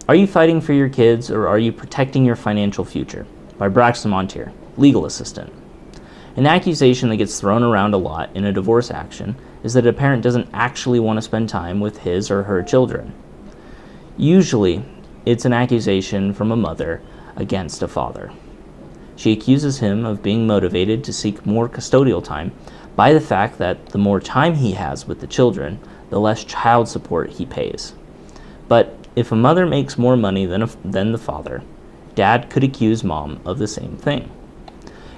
Are You Fighting for Your Kids or Are You Protecting Your Financial Future? By Braxton, Mounteer, legal assistant. An accusation that gets thrown around a lot in a divorce action is that a parent doesn't actually want to spend time with his or her children. Usually, it's an accusation from a mother against a father. She accuses him of being motivated to seek more custodial time by the fact that the more time he has with the children, the less child support he pays. But if a mother makes more money than the father, dad could accuse mom of the same thing,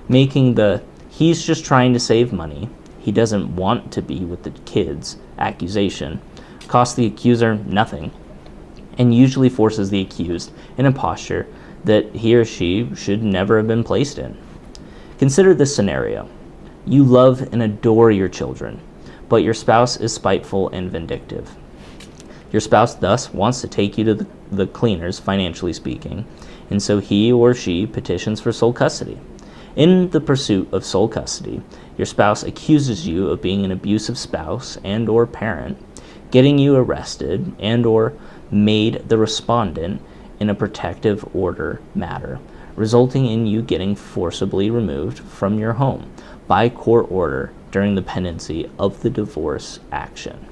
making the "he's just trying to save money, he doesn't want to be with the kids" accusation cost the accuser nothing, and usually forces the accused in a posture that he or she should never have been placed in. Consider this scenario. You love and adore your children, but your spouse is spiteful and vindictive. Your spouse thus wants to take you to the cleaners, financially speaking, and so he or she petitions for sole custody. In the pursuit of sole custody, your spouse accuses you of being an abusive spouse and or parent, getting you arrested and or made the respondent in a protective order matter, resulting in you getting forcibly removed from your home by court order during the pendency of the divorce action.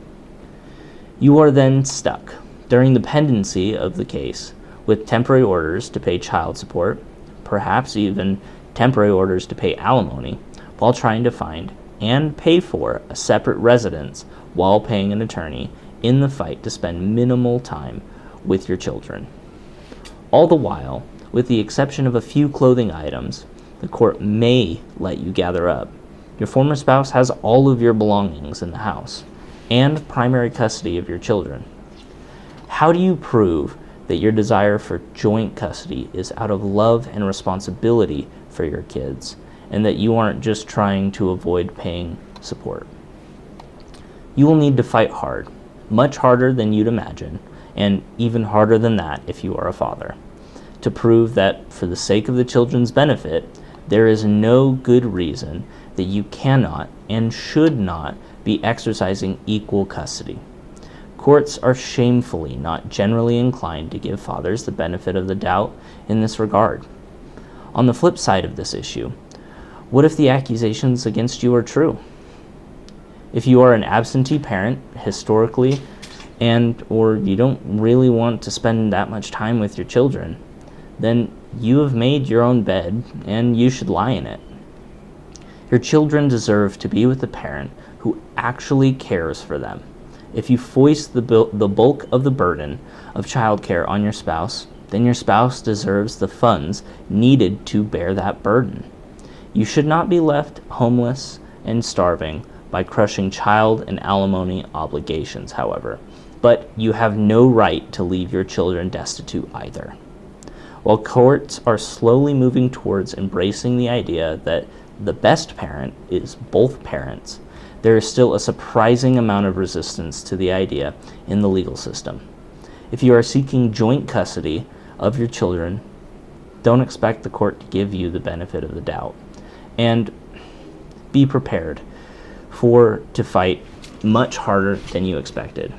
You are then stuck during the pendency of the case with temporary orders to pay child support, perhaps even temporary orders to pay alimony, while trying to find and pay for a separate residence while paying an attorney in the fight to spend minimal time with your children. All the while, with the exception of a few clothing items, the court may let you gather up. Your former spouse has all of your belongings in the house and primary custody of your children. How do you prove that your desire for joint custody is out of love and responsibility for your kids, and that you aren't just trying to avoid paying support? You will need to fight hard, much harder than you'd imagine, and even harder than that if you are a father, to prove that for the sake of the children's benefit, there is no good reason that you cannot and should not be exercising equal custody. Courts are shamefully not generally inclined to give fathers the benefit of the doubt in this regard. On the flip side of this issue, what if the accusations against you are true? If you are an absentee parent historically, and or you don't really want to spend that much time with your children, then you have made your own bed and you should lie in it. Your children deserve to be with a parent who actually cares for them. If you foist the bulk of the burden of childcare on your spouse, then your spouse deserves the funds needed to bear that burden. You should not be left homeless and starving by crushing child and alimony obligations, however, but you have no right to leave your children destitute either. While courts are slowly moving towards embracing the idea that the best parent is both parents, there is still a surprising amount of resistance to the idea in the legal system. If you are seeking joint custody of your children, don't expect the court to give you the benefit of the doubt, and be prepared to fight much harder than you expected.